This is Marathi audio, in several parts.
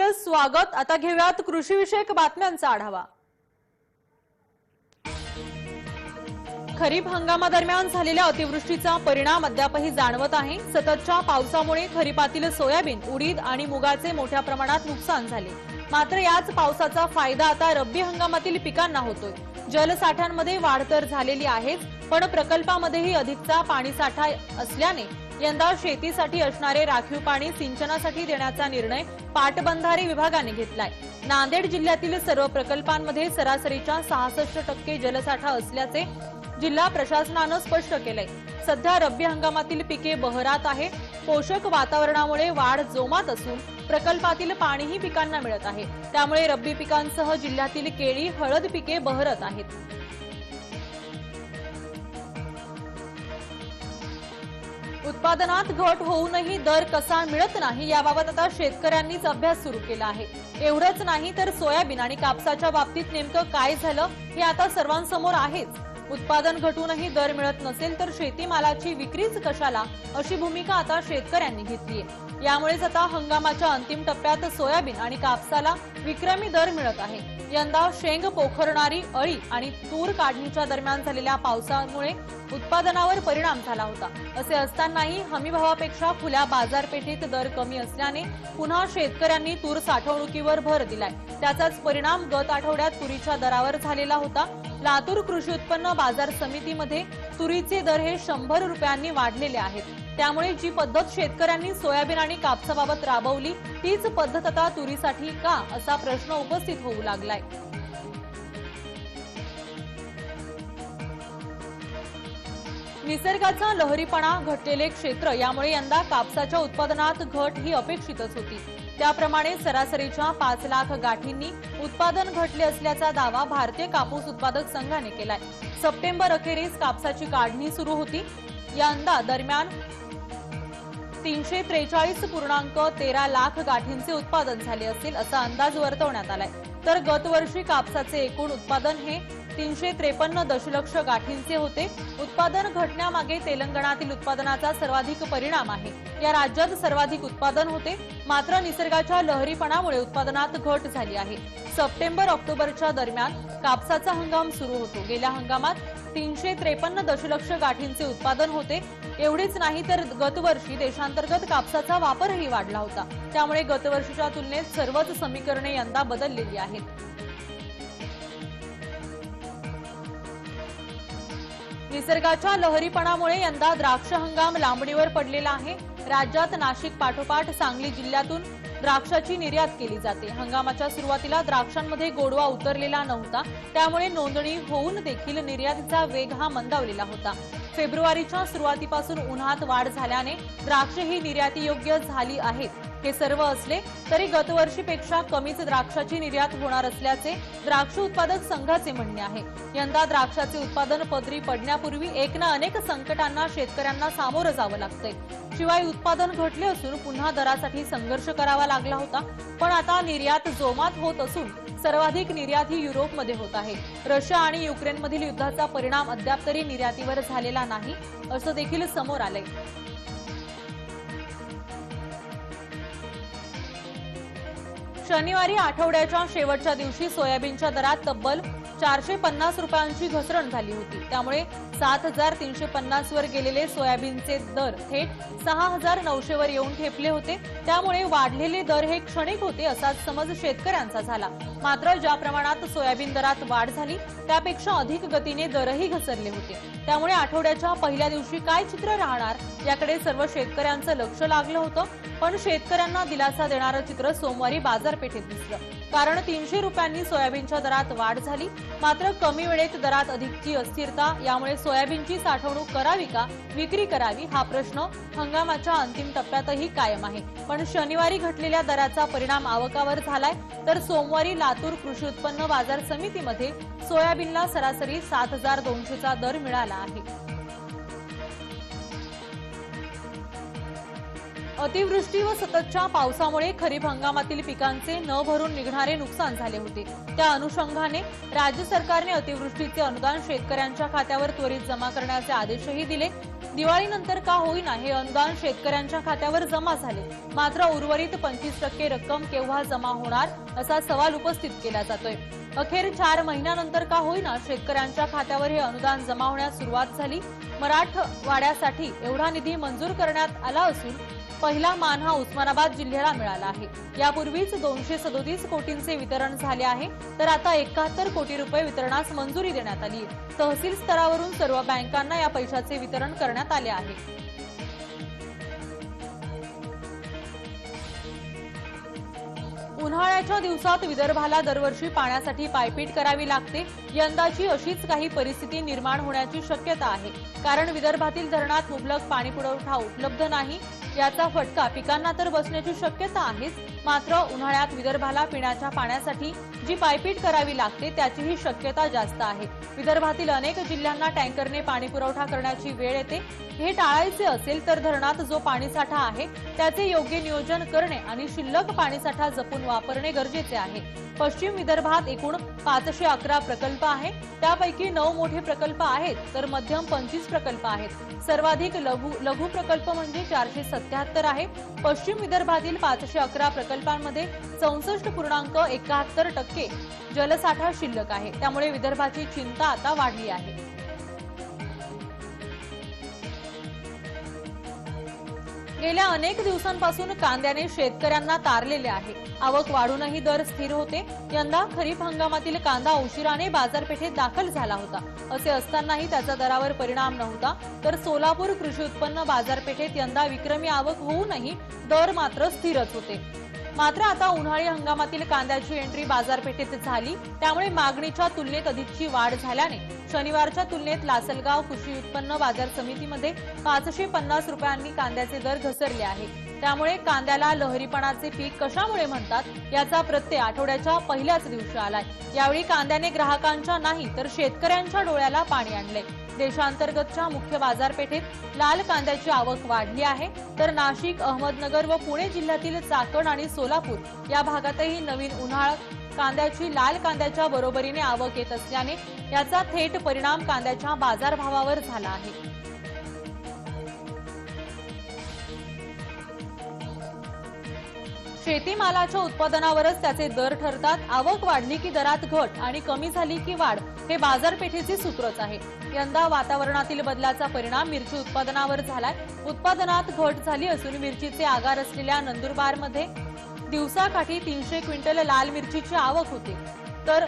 आपलं स्वागत। आता घेऊयात कृषी विषयक बातम्यांचा आढावा। खरीप हंगामादरम्यान झालेल्या अतिवृष्टीचा परिणाम अद्यापही जाणवत आहे। सततच्या पावसामुळे खरीपातील सोयाबीन, उडीद आणि मुगाचे मोठ्या प्रमाणात नुकसान झाले। मात्र याच पावसाचा फायदा आता रब्बी हंगामातील पिकांना होतोय। जलसाठ्यांमध्ये वाढ तर झालेली आहेच, पण प्रकल्पामध्येही अधिकचा पाणीसाठा असल्याने यंदा शेतीसाठी असणारे राखीव पाणी सिंचनासाठी देण्याचा निर्णय पाटबंधारे विभागाने घेतलाय। नांदेड जिल्ह्यातील सर्व प्रकल्पांमध्ये सरासरीच्या 66% जलसाठा असल्याचे जिल्हा प्रशासनाने स्पष्ट केलंय। सध्या रब्बी हंगामातील पिके बहरात आहे। पोषक वातावरणामुळे वाढ जोमात असून प्रकल्पातील पाणीही पिकांना मिळत आहे। त्यामुळे रब्बी पिकांसह जिल्ह्यातील केळी, हळद पिके बहरत आहेत। उत्पादनात घट होऊनही दर कसा मिळत नाही याबाबत आता शेतकऱ्यांनीच अभ्यास सुरू केला आहे। एवढंच नाही तर सोयाबीन आणि कापसाच्या बाबतीत नेमकं काय झालं हे आता सर्वांसमोर आहेच। उत्पादन घटूनही दर मिळत नसेल तर शेतीमालाची विक्रीच कशाला, अशी भूमिका आता शेतकऱ्यांनी घेतली आहे। यामुळेच आता हंगामाच्या अंतिम टप्प्यात सोयाबीन आणि कापसाला विक्रमी दर मिळत आहे। यंदा शेंग पोखरणारी अळी आणि तूर काढणीच्या दरम्यान झालेल्या पावसामुळे उत्पादनावर परिणाम झाला होता। असे असतानाही हमीभावापेक्षा खुल्या बाजारपेठेत दर कमी असल्याने पुन्हा शेतकऱ्यांनी तूर साठवणुकीवर भर दिलाय। त्याचाच परिणाम गत आठवड्यात तुरीच्या दरावर झालेला होता। लातूर कृषी उत्पन्न बाजार समितीमध्ये तुरीचे दर हे 100 रुपयांनी वाढलेले आहेत। त्यामुळे जी पद्धत शेतकऱ्यांनी सोयाबीन आणि कापसाबाबत राबवली तीच पद्धत आता तुरीसाठी का, असा प्रश्न उपस्थित होऊ लागलाय। निसर्गाचा लहरीपणा घटलेले क्षेत्र, यामुळे यंदा कापसाच्या उत्पादनात घट ही अपेक्षितच होती। त्याप्रमाणे सरासरीच्या 5 लाख गाठींनी उत्पादन घटले असल्याचा दावा भारतीय कापूस उत्पादक संघाने केलाय। सप्टेंबर अखेरीस कापसाची काढणी सुरू होती। यंदा दरम्यान 343.13 लाख गाठींचे उत्पादन झाले असेल असा अंदाज वर्तवण्यात आलाय। तर गतवर्षी कापसाचे एकूण उत्पादन हे 353 दशलक्ष गाठींचे होते। उत्पादन घटण्यामागे तेलंगणातील उत्पादनाचा सर्वाधिक परिणाम आहे। या राज्यात सर्वाधिक उत्पादन होते, मात्र निसर्गाच्या लहरीपणामुळे उत्पादनात घट झाली आहे। सप्टेंबर ऑक्टोबरच्या दरम्यान कापसाचा हंगाम सुरू होतो। गेल्या हंगामात 353 दशलक्ष गाठींचे उत्पादन होते। एवढेच नाही तर गतवर्षी देशांतर्गत कापसाचा वापरही वाढला होता। त्यामुळे गतवर्षीच्या तुलनेत सर्वच समीकरणे यंदा बदललेली आहेत। निसर्गाच्या लहरीपणामुळे यंदा द्राक्ष हंगाम लांबणीवर पडलेला आहे। राज्यात नाशिक पाठोपाठ सांगली जिल्ह्यातून द्राक्षाची निर्यात केली जाते। हंगामाच्या सुरुवातीला द्राक्षांमध्ये गोडवा उतरलेला नव्हता, त्यामुळे नोंदणी होऊन देखील निर्यातीचा वेग हा मंदावलेला होता। फेब्रुवारीच्या सुरुवातीपासून उन्हात वाढ झाल्याने द्राक्षे ही निर्यातीयोग्य झाली आहेत। हे सर्व असले तरी गतवर्षीपेक्षा कमीच द्राक्षाची निर्यात होणार असल्याचे द्राक्ष उत्पादक संघाचे म्हणणे आहे। यंदा द्राक्षाचे उत्पादन पदरी पडण्यापूर्वी एक ना अनेक संकटांना शेतकऱ्यांना सामोरं जावं लागतंय। शिवाय उत्पादन घटले असून पुन्हा दरासाठी संघर्ष करावा लागला होता। पण आता निर्यात जोमात होत असून सर्वाधिक निर्यात ही युरोपमध्ये होत आहे। रशिया आणि युक्रेनमधील युद्धाचा परिणाम अद्याप तरी निर्यातीवर झालेला नाही, असं देखील समोर आलंय। शनिवारी आठवड्याच्या शेवटच्या दिवशी सोयाबीनच्या दरात तब्बल 450 रुपयांची घसरण झाली होती। त्यामुळे 7350 वर गेलेले सोयाबीनचे दर थेट 6900 वर येऊन ठेपले होते। त्यामुळे वाढलेले दर हे क्षणिक होते असाच समज शेतकऱ्यांचा झाला। मात्र ज्या प्रमाणात सोयाबीन दरात वाढ झाली त्यापेक्षा अधिक गतीने दरही घसरले होते। त्यामुळे आठवड्याच्या पहिल्या दिवशी काय चित्र राहणार याकडे सर्व शेतकऱ्यांचं लक्ष लागलं होतं। पण शेतकऱ्यांना दिलासा देणारं चित्र सोमवारी बाजारपेठेत दिसलं। कारण 300 रुपयांनी सोयाबीनच्या दरात वाढ झाली, मात्र कमी वेळेत दरात अधिकची अस्थिरता। यामुळे सोयाबीनची साठवणूक करावी का विक्री करावी हा प्रश्न हंगामाच्या अंतिम टप्प्यातही कायम आहे। पण शनिवारी घटलेल्या दराचा परिणाम आवकावर झालाय। तर सोमवारी लातूर कृषी उत्पन्न बाजार समितीमध्ये सोयाबीनला सरासरी 7200 चा दर मिळाला आहे। अतिवृष्टी व सततच्या पावसामुळे खरीप हंगामातील पिकांचे न भरून निघणारे नुकसान झाले होते। त्या अनुषंगाने राज्य सरकारने अतिवृष्टीचे अनुदान शेतकऱ्यांच्या खात्यावर त्वरित जमा करण्याचे आदेशही दिले। दिवाळीनंतर का होईना हे अनुदान शेतकऱ्यांच्या खात्यावर जमा झाले, मात्र उर्वरित 25% रक्कम केव्हा जमा होणार असा सवाल उपस्थित केला जातोय। अखेर 4 महिन्यानंतर का होईना शेतकऱ्यांच्या खात्यावर हे अनुदान जमा होण्यास सुरुवात झाली। मराठवाड्यासाठी एवढा निधी मंजूर करण्यात आला असून पहिला मान हा उस्मानाबाद जिल्ह्याला मिळाला आहे। यापूर्वीच 237 कोटींचे वितरण झाले आहे, तर आता 71 कोटी रुपये वितरणास मंजुरी देण्यात आली आहे। तहसील स्तरावरून सर्व बँकांना या पैशाचे वितरण करण्यात आले आहे। उन्हाळ्याच्या दिवसात विदर्भाला दरवर्षी पाण्यासाठी पायपीट करावी लागते। यंदाची अशीच काही परिस्थिती निर्माण होण्याची शक्यता आहे, कारण विदर्भातील धरणात मुबलक पाणी पुरवठा उपलब्ध नाही। याचा फटका पिकांना तर बसण्याची शक्यता आहेच, मात्र उन्हाळ्यात विदर्भाला पिण्याच्या पाण्यासाठी जी पायपीट करावी लागते त्याचीही शक्यता जास्त आहे। विदर्भातील अनेक जिल्ह्यांना टँकरने पाणी पुरवठा करण्याची वेळ येते। हे टाळायचे असेल तर धरणात जो पाणीसाठा आहे त्याचे योग्य नियोजन करणे आणि शिल्लक पाणीसाठा जपून वापरणे गरजेचे आहे। पश्चिम विदर्भात एकूण 511 प्रकल्प आहेत, त्यापैकी 9 मोठे प्रकल्प आहेत तर मध्यम 25 प्रकल्प आहेत। सर्वाधिक लघु प्रकल्प म्हणजे 477 आहे। पश्चिम विदर्भातील 511 प्रकल्पांमध्ये 64.71% जलसाठा शिल्लक आहे। त्यामुळे विदर्भाची चिंता आता वाढली आहे। गेल्या अनेक दिवसांपासून कांद्याने शेतकऱ्यांना तारलेले आहे। आवक वाढूनही दर स्थिर होते। यंदा खरीप हंगामातील कांदा उशिराने बाजारपेठेत दाखल झाला होता। असे असतानाही त्याचा दरावर परिणाम नव्हता, तर सोलापूर कृषी उत्पन्न बाजारपेठेत यंदा विक्रमी आवक होऊनही दर मात्र स्थिरच होते। मात्र आता उन्हाळी हंगामातील कांद्याची एंट्री बाजारपेठेत झाली, त्यामुळे मागणीच्या तुलनेत अधिकची वाढ झाल्याने शनिवारच्या तुलनेत लासलगाव कृषी उत्पन्न बाजार समितीमध्ये 550 रुपयांनी कांद्याचे दर घसरले आहे। त्यामुळे कांद्याला लहरीपणाचे पीक कशामुळे म्हणतात याचा प्रत्यय आठवड्याच्या पहिल्याच दिवशी आलाय। यावेळी कांद्याने ग्राहकांच्या नाही तर शेतकऱ्यांच्या डोळ्याला पाणी आणले। देशांतर्गतच्या मुख्य बाजारपेठेत लाल कांद्याची आवक वाढली आहे, तर नाशिक, अहमदनगर व पुणे जिल्ह्यातील चाकण आणि सोलापूर या भागातही नवीन उन्हाळ कांद्याची लाल कांद्याच्या बरोबरीने आवक येत असल्याने याचा थेट परिणाम कांद्याच्या बाजारभावावर झाला आहे। शेतीमालाच्या उत्पादनावरच त्याचे दर ठरतात। आवक वाढली की दरात घट आणि कमी झाली की वाढ हे बाजारपेठेचे सूत्रच आहे। यंदा वातावरणातील बदलाचा परिणाम मिरची उत्पादनावर झालाय। उत्पादनात घट झाली असून मिरचीचे आगार असलेल्या नंदुरबारमध्ये दिवसाकाठी 300 क्विंटल लाल मिरचीची आवक होते, तर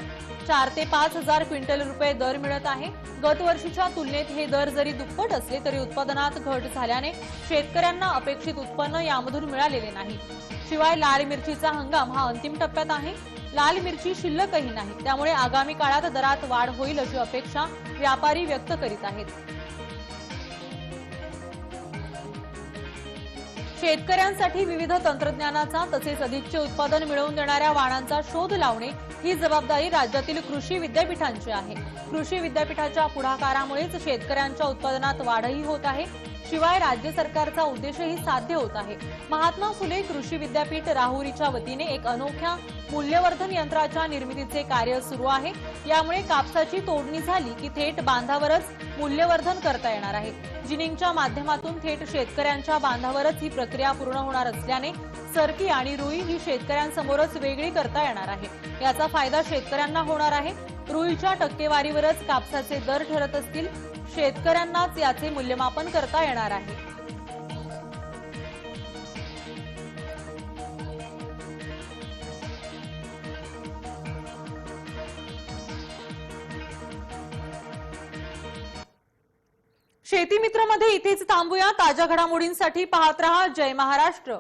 4 ते 5 हजार क्विंटल रुपये दर मिळत आहे। गतवर्षीच्या तुलनेत हे दर जरी दुप्पट असले तरी उत्पादनात घट झाल्याने शेतकऱ्यांना अपेक्षित उत्पन्न यामधून मिळालेले नाही। शिवाय लाल मिरचीचा हंगाम हा अंतिम टप्प्यात आहे। लाल मिरची शिल्लकही नाही, त्यामुळे आगामी काळात दरात वाढ होईल अशी अपेक्षा व्यापारी व्यक्त करीत आहेत। शेतकऱ्यांसाठी विविध तंत्रज्ञानाचा तसेच अधिकचे उत्पादन मिळवून देणाऱ्या वाणांचा शोध लावणे ही जबाबदारी राज्यातील कृषी विद्यापीठांची आहे। कृषी विद्यापीठाच्या पुढाकारामुळेच शेतकऱ्यांच्या उत्पादनात वाढही होत आहे। शिवाय राज्य सरकारचा उद्देशही साध्य होत आहे। महात्मा फुले कृषी विद्यापीठ राहुरीच्या वतीने एक अनोख्या मूल्यवर्धन यंत्राच्या निर्मितीचे कार्य सुरू आहे। यामुळे कापसाची तोडणी झाली की थेट बांधावरच मूल्यवर्धन करता येणार आहे। जिनिंगच्या माध्यमातून थेट शेतकऱ्यांच्या बांधावरच ही प्रक्रिया पूर्ण होणार असल्याने सरकी आणि रुई ही शेतकऱ्यांसमोरच वेगळी करता येणार आहे। याचा फायदा शेतकऱ्यांना होणार आहे। रुईच्या टक्केवारीवरच कापसाचे दर ठरत असतील, शेतकऱ्यांनाच याचे मूल्यमापन करता येणार आहे। शेती मित्रमध्ये इथेच थांबूया। ताज्या घडामोडींसाठी पाहत रहा जय महाराष्ट्र।